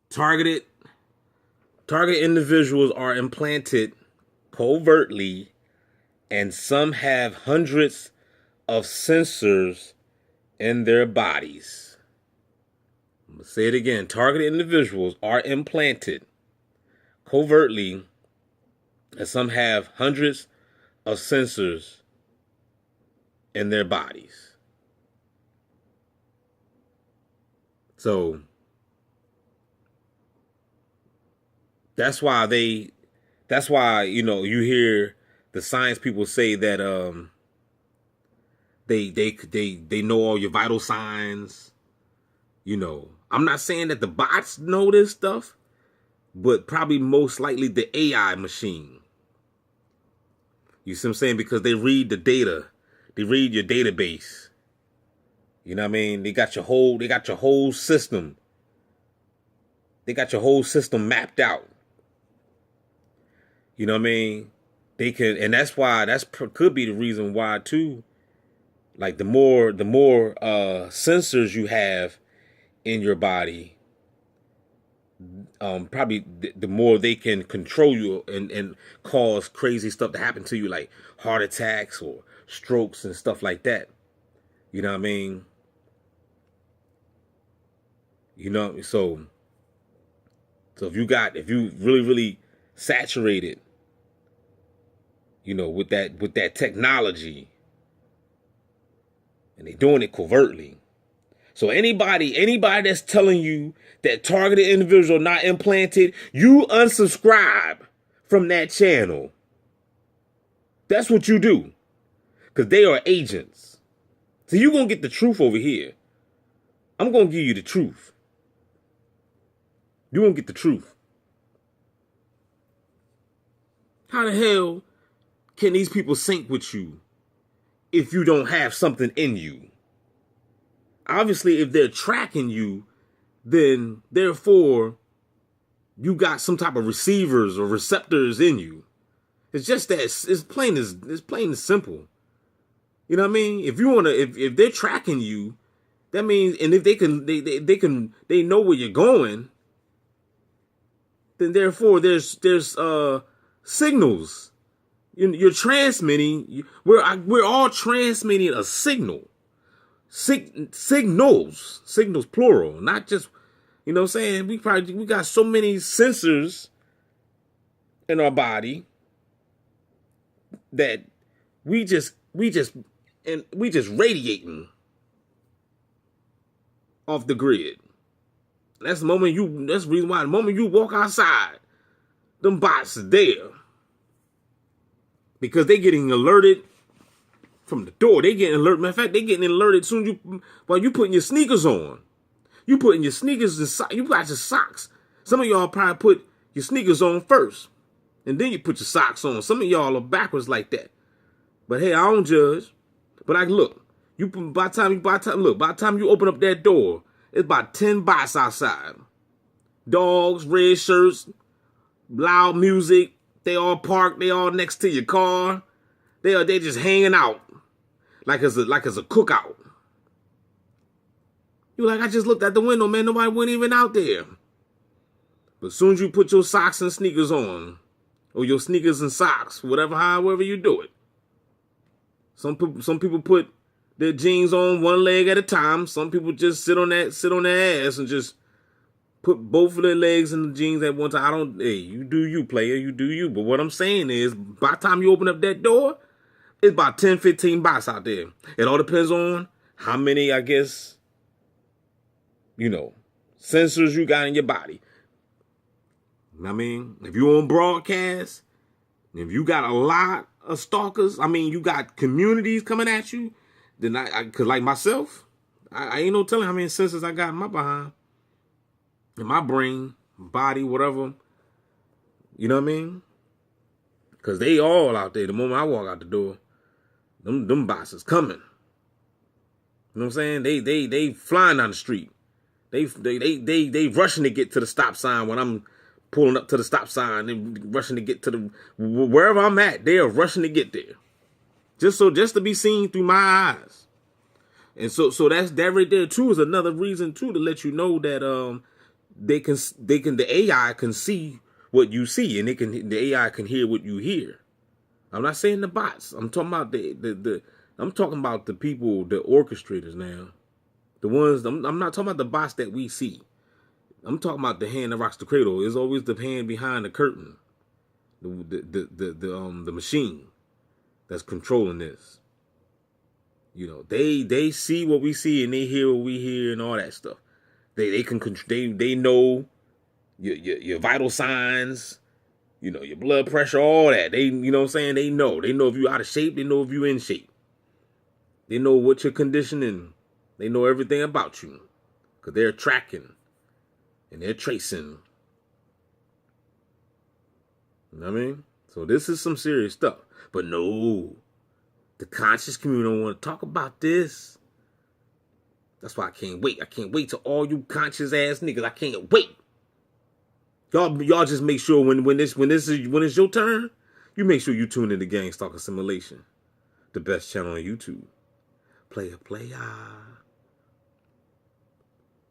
Targeted individuals are implanted covertly, and some have hundreds of sensors in their bodies. I'm going to say it again. Targeted individuals are implanted covertly, and some have hundreds of sensors in their bodies. So that's why you hear the science people say that they know all your vital signs. I'm not saying that the bots know this stuff, but probably most likely the AI machine. You see what I'm saying? Because they read the data. They read your database. You know what I mean? They got your whole system. They got your whole system mapped out. You know what I mean? They can, and that's could be the reason why too. Like the more sensors you have in your body, probably the more they can control you and cause crazy stuff to happen to you, like heart attacks or strokes and stuff like that. You know what I mean? So if you really saturated, with that technology, and they're doing it covertly. So anybody that's telling you that targeted individual not implanted, you unsubscribe from that channel. That's what you do. Because they are agents. So you're going to get the truth over here. I'm going to give you the truth. You won't get the truth. How the hell can these people sync with you if you don't have something in you? Obviously, if they're tracking you, then therefore you got some type of receivers or receptors in you. It's just that it's plain as simple. You know what I mean? If you wanna, if they're tracking you, that means, and if they know where you're going, then therefore there's signals. You're transmitting. We're all transmitting a signal. Signals plural, not just, you know what I'm saying? We got so many sensors in our body that we just radiating off the grid. That's the reason why the moment you walk outside, them bots are there. Because they getting alerted from the door. They getting alerted. Matter of fact, they getting alerted soon while you putting your sneakers on. You putting your sneakers in, you got your socks. Some of y'all probably put your sneakers on first, and then you put your socks on. Some of y'all are backwards like that. But hey, I don't judge. But look, by the time you open up that door, it's about 10 bots outside. Dogs, red shirts, loud music. They all parked. They all next to your car. They just hanging out like it's a cookout. You're like, I just looked at the window, man. Nobody went even out there. But as soon as you put your socks and sneakers on, or your sneakers and socks, however you do it. Some people put their jeans on one leg at a time. Some people just sit on their ass and just put both of their legs in the jeans at one time. You do you, player. You do you. But what I'm saying is, by the time you open up that door, it's about 10, 15 bots out there. It all depends on how many, I guess, sensors you got in your body. You know what I mean? If you're on broadcast, if you got a lot of stalkers, you got communities coming at you, then cause like myself, I ain't no telling how many sensors I got in my behind. In my brain, body, whatever. You know what I mean? Because they all out there. The moment I walk out the door, them bots is coming. You know what I'm saying? They flying down the street. They rushing to get to the stop sign when I'm pulling up to the stop sign. They rushing to get to wherever I'm at. They are rushing to get there. Just to be seen through my eyes. And so that right there too is another reason too to let you know that the AI can see what you see, and the AI can hear what you hear. I'm not saying the bots. I'm talking about I'm talking about the people, the orchestrators now. The ones, I'm not talking about the bots that we see. I'm talking about the hand that rocks the cradle. It's always the hand behind the curtain. The machine that's controlling this. You know, they see what we see and they hear what we hear and all that stuff. They know your vital signs, you know, your blood pressure, all that. They, you know what I'm saying? They know if you're out of shape. They know if you're in shape. They know what your conditioning. They know everything about you because they're tracking and they're tracing. You know what I mean? So this is some serious stuff. But no, the conscious community don't want to talk about this. That's why I can't wait. I can't wait till all you conscious ass niggas. I can't wait. Y'all just make sure when it's your turn, you make sure you tune in to Gang Stalker Simulation, the best channel on YouTube. Player.